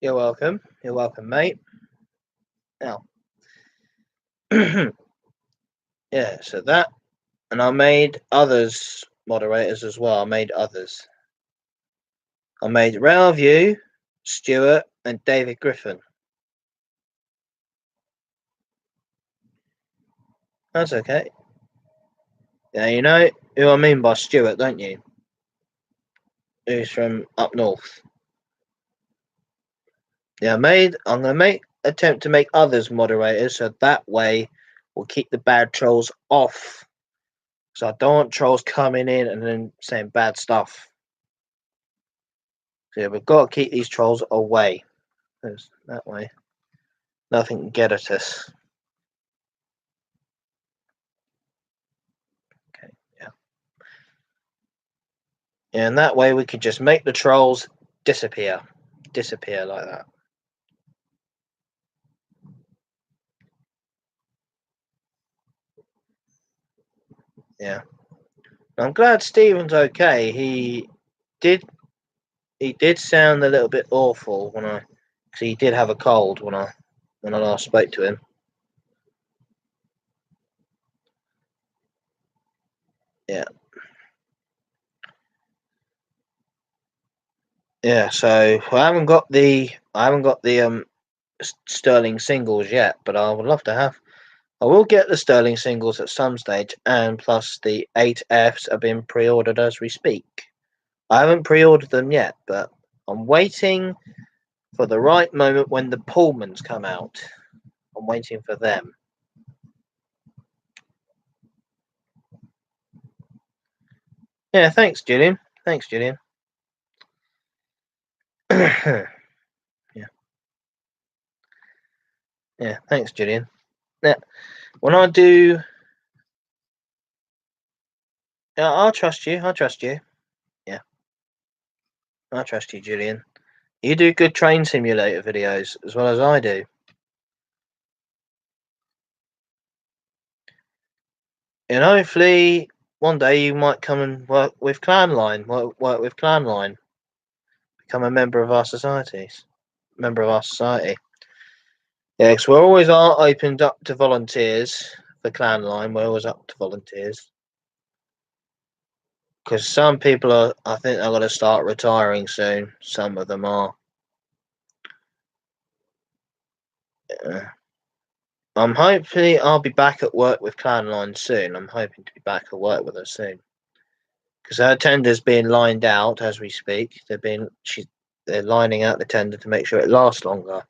You're welcome. You're welcome, mate. Now, yeah, so that, and I made others moderators as well. I made others. I made Railview, Stuart, and David Griffin. That's okay. Yeah, you know who I mean by Stuart, don't you? Who's from up north. Yeah, I'm gonna attempt to make others moderators, so that way we'll keep the bad trolls off. So I don't want trolls coming in and then saying bad stuff. So yeah, we've got to keep these trolls away. Because that way nothing can get at us. Okay, yeah. And that way we could just make the trolls disappear. Disappear like that. Yeah. I'm glad Stephen's okay. Did he did sound a little bit awful because he did have a cold when I last spoke to him. Yeah. Yeah, so I haven't got the Sterling singles yet, but I would love to have. I will get the Sterling singles at some stage, and plus the 8Fs are being pre-ordered as we speak. I haven't pre-ordered them yet, but I'm waiting for the right moment when the Pullmans come out. I'm waiting for them. Yeah, thanks, Julian. Thanks, Julian. yeah, yeah, thanks, Julian. Yeah, when I do, yeah, I'll trust you. I'll trust you. Yeah, I trust you, Julian. You do good train simulator videos as well as I do. And hopefully one day you might come and work with Clanline, work with Clanline, become a member of our societies, member of our society. Yeah, because we're always opened up to volunteers for Clanline. We're always up to volunteers. Because some people are, I think they're going to start retiring soon. Some of them are. I'm hopefully I'll be back at work with Clanline soon. I'm hoping to be back at work with her soon. Because her tender's being lined out as we speak. They're lining out the tender to make sure it lasts longer.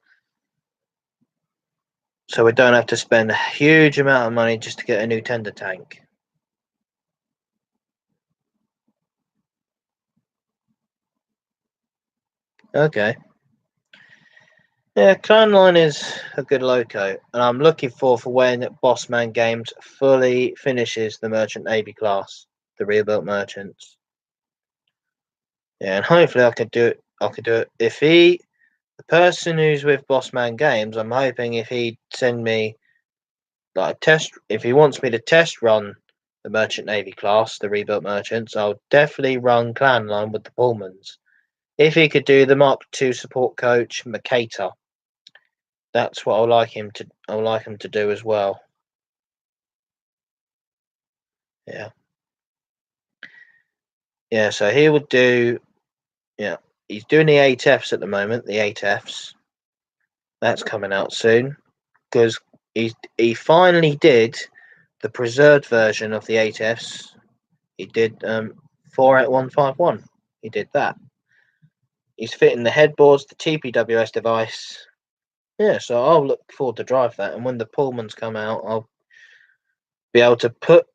So we don't have to spend a huge amount of money just to get a new tender tank. Okay. Yeah, Clanline is a good loco, and I'm looking for when Bossman Games fully finishes the Merchant Navy class, the rebuilt merchants. Yeah, and hopefully I could do it. If the person who's with Bossman Games, I'm hoping if he'd send me like a test, if he wants me to test run the Merchant Navy class, the rebuilt merchants, I'll definitely run Clanline with the Pullmans. If he could do the Mark II support coach Makata, that's what I would like him to do as well. Yeah. Yeah, so he would do yeah. He's doing the 8Fs at the moment, the 8Fs. That's coming out soon. Because he finally did the preserved version of the 8Fs. He did 48151. He did that. He's fitting the headboards, the TPWS device. Yeah, so I'll look forward to drive that. And when the Pullmans come out, I'll be able to put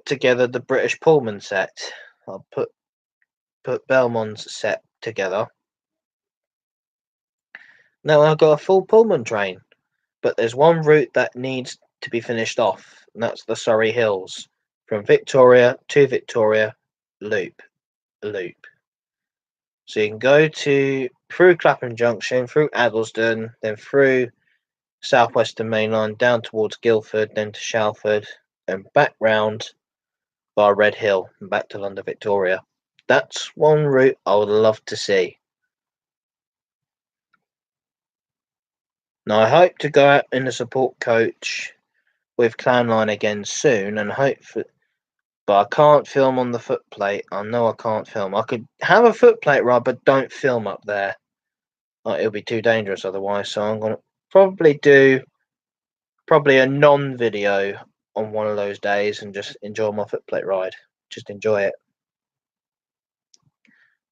together the British Pullman set. I'll put Belmont's set together. Now I've got a full Pullman train. but there's one route that needs to be finished off, and that's the Surrey Hills. From Victoria to Victoria, loop, loop. So you can go through Clapham Junction, through Addleston, then through Southwestern Main Line, down towards Guildford, then to Shalford, and back round via Red Hill and back to London Victoria. That's one route I would love to see. Now I hope to go out in a support coach with Clanline again soon, and but I can't film on the footplate. I know I can't film. I could have a footplate ride, but don't film up there. It'll be too dangerous otherwise. So I'm gonna probably do a non-video on one of those days and just enjoy my footplate ride. Just enjoy it.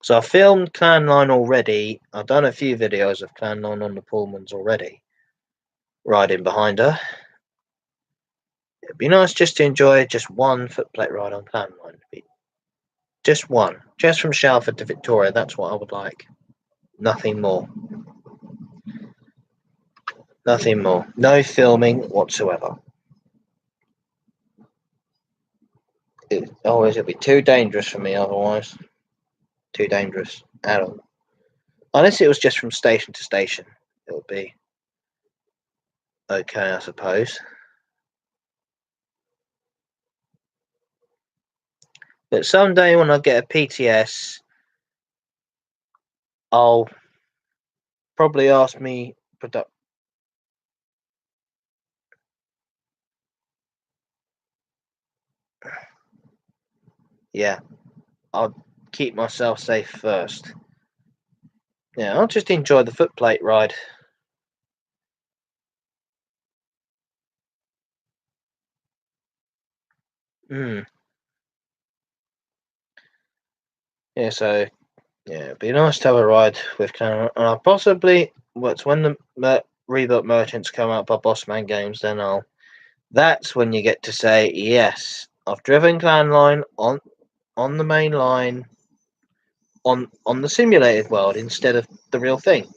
So I filmed Clanline already. I've done a few videos of Clanline on the Pullmans already, riding behind her. It'd be nice just to enjoy just one footplate ride on Clanline. Just one. Just from Shalford to Victoria. That's what I would like. Nothing more. Nothing more. No filming whatsoever. It'll be too dangerous for me otherwise. Too dangerous at all. Unless it was just from station to station, it would be okay, I suppose. But someday when I get a PTS, I'll probably ask me yeah, I'll keep myself safe first. Yeah, I'll just enjoy the footplate ride. Yeah, so yeah, it'd be nice to have a ride with Cameron. And I'll possibly, what's when the rebuilt merchants come out by Bossman Games, then that's when you get to say, yes, I've driven Clanline on the main line on the simulated world instead of the real thing.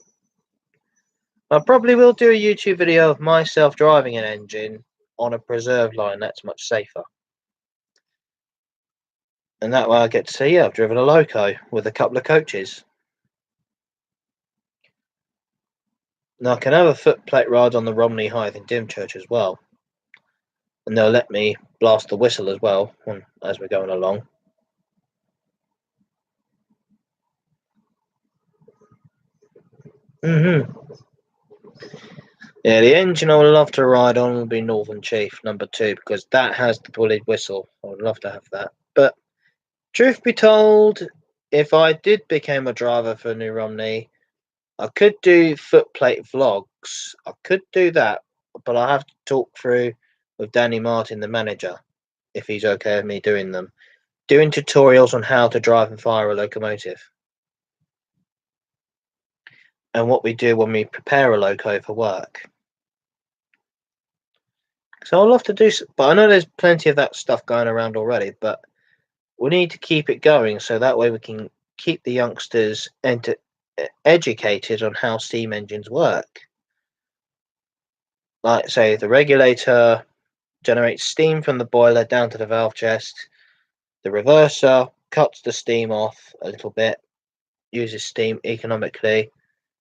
I probably will do a YouTube video of myself driving an engine on a preserved line. That's much safer. And that way I get to say, yeah, I've driven a loco with a couple of coaches. Now I can have a footplate ride on the Romney Hythe in Dymchurch as well. And they'll let me blast the whistle as well as we're going along. Yeah, the engine I would love to ride on would be Northern Chief #2 because that has the bullied whistle. I would love to have that. But truth be told, if I did become a driver for New Romney, I could do footplate vlogs. I could do that, but I have to talk through with Danny Martin, the manager, if he's okay with me doing them. Doing tutorials on how to drive and fire a locomotive. And what we do when we prepare a loco for work. So I'd love to do, but I know there's plenty of that stuff going around already, but we need to keep it going so that way we can keep the youngsters educated on how steam engines work. Like, say, the regulator generates steam from the boiler down to the valve chest. The reverser cuts the steam off a little bit, uses steam economically,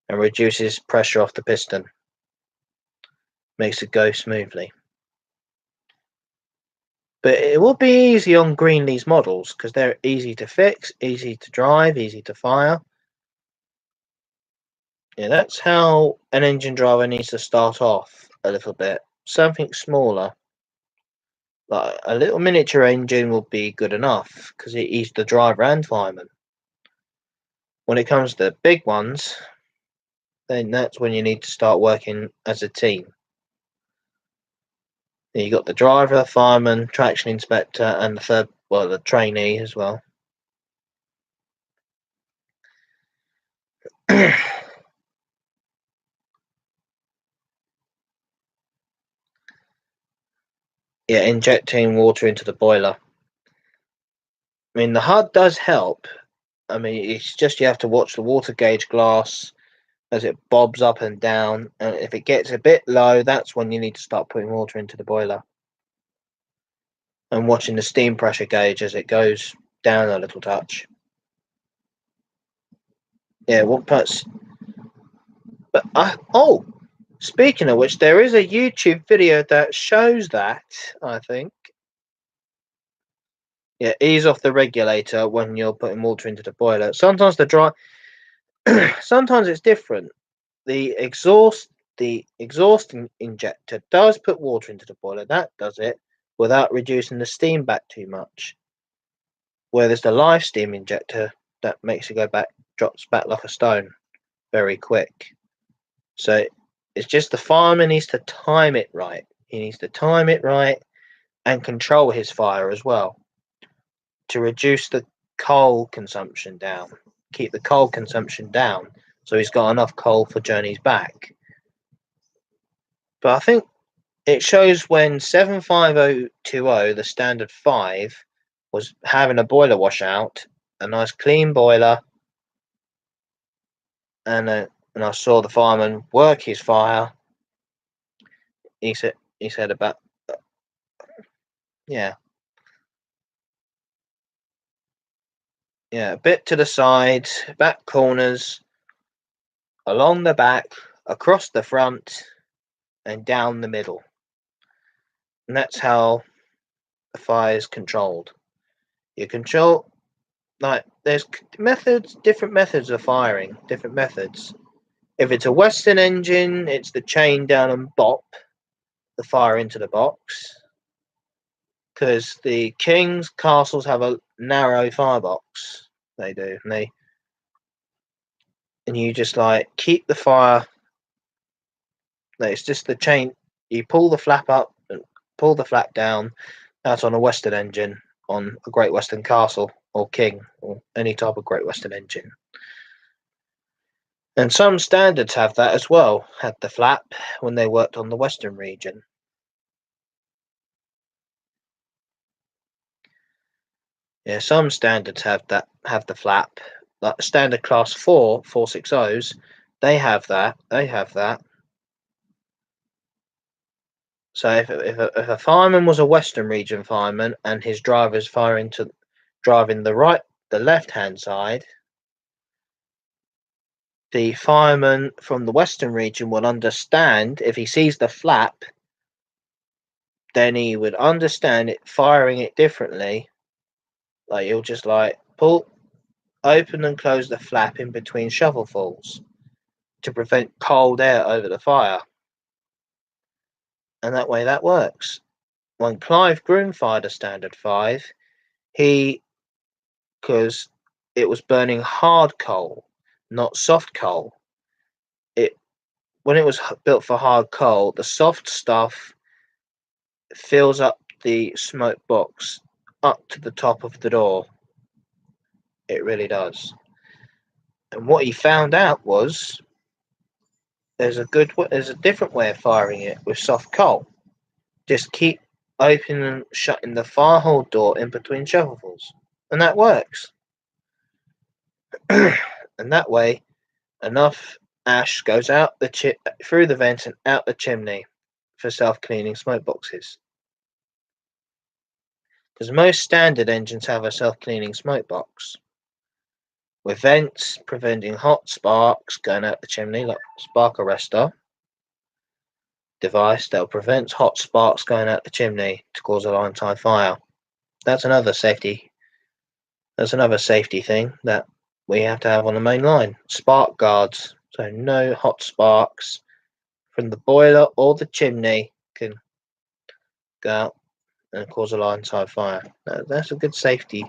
and reduces pressure off the piston. Makes it go smoothly. But it will be easy on Greenlee's models because they're easy to fix, easy to drive, easy to fire. Yeah, that's how an engine driver needs to start off a little bit. Something smaller. Like a little miniature engine will be good enough because it eases the driver and fireman. When it comes to big ones, then that's when you need to start working as a team. You got the driver, fireman, traction inspector, and the trainee as well. Yeah, injecting water into the boiler. I mean, the HUD does help. I mean, it's just you have to watch the water gauge glass as it bobs up and down. And if it gets a bit low, that's when you need to start putting water into the boiler. And watching the steam pressure gauge as it goes down a little touch. Yeah, what puts. But speaking of which, there is a YouTube video that shows that. I think. Yeah, ease off the regulator when you're putting water into the boiler. Sometimes sometimes it's different. The exhaust injector does put water into the boiler. That does it without reducing the steam back too much. Where there's the live steam injector that makes it drops back like a stone, very quick. So it's just the farmer needs to time it right. He needs to time it right and control his fire as well to reduce the coal consumption down, keep the coal consumption down, so he's got enough coal for journeys back. But I think it shows when 75020, the standard 5, was having a boiler washout, a nice clean boiler, and I saw the fireman work his fire. He said about yeah a bit to the sides, back corners, along the back, across the front, and down the middle. And that's how the fire is controlled. You control, like, there's different methods of firing, different methods. If it's a Western engine, it's the chain down and bop the fire into the box. Because the king's castles have a narrow firebox. They do. And you just like keep the fire. It's just the chain. You pull the flap up and pull the flap down. That's on a Western engine, on a Great Western Castle or King or any type of Great Western engine. And some standards have that as well, had the flap when they worked on the Western region. Yeah, some standards have the flap. Like the standard class 460s, they have that. So if a fireman was a Western region fireman and his driver's driving the left hand side, the fireman from the Western region will understand if he sees the flap, then he would understand it firing it differently. Like he'll just like open and close the flap in between shovelfuls to prevent cold air over the fire. And that way that works. When Clive Groom fired a standard 5, because it was burning hard coal, not soft coal. When it was built for hard coal, the soft stuff fills up the smoke box up to the top of the door. It really does. And what he found out was there's a different way of firing it with soft coal. Just keep opening and shutting the fire hole door in between shovelfuls, and that works. And that way, enough ash goes out through the vent and out the chimney for self-cleaning smoke boxes. Because most standard engines have a self-cleaning smoke box with vents preventing hot sparks going out the chimney, like spark arrestor device that prevents hot sparks going out the chimney to cause a line tie fire. That's another safety thing that we have to have on the main line. Spark guards, so no hot sparks from the boiler or the chimney can go out and cause a line tie fire. That's a good safety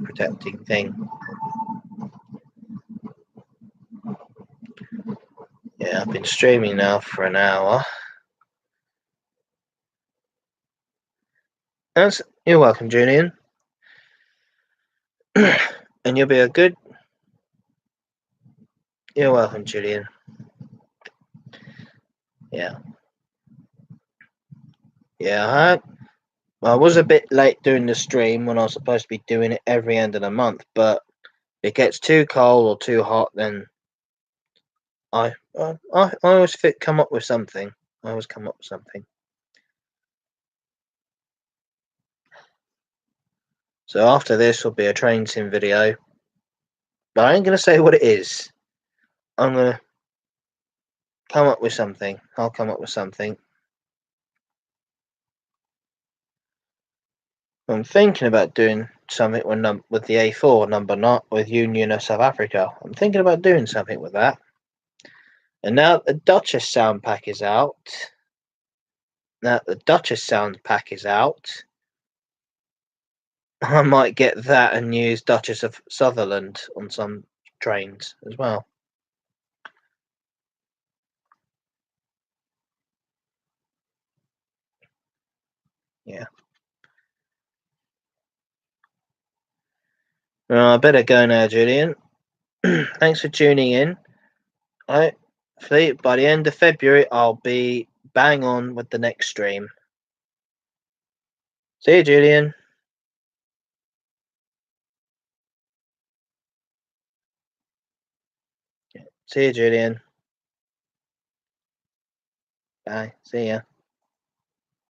protecting thing. Yeah, I've been streaming now for an hour. You're welcome, Julian. And you'll be a good. You're welcome, Julian. Yeah. Yeah, I was a bit late doing the stream when I was supposed to be doing it every end of the month, but if it gets too cold or too hot, then I always come up with something. I always come up with something. So after this will be a train sim video, but I ain't gonna say what it is. I'm gonna come up with something. I'll come up with something. I'm thinking about doing something with the A4 number, not with Union of South Africa. I'm thinking about doing something with that. And now the Duchess sound pack is out. I might get that and use Duchess of Sutherland on some trains as well. Yeah. Well, I better go now, Julian. Thanks for tuning in. Hopefully, by the end of February, I'll be bang on with the next stream. See you, Julian. See you, Julian. Bye. See ya.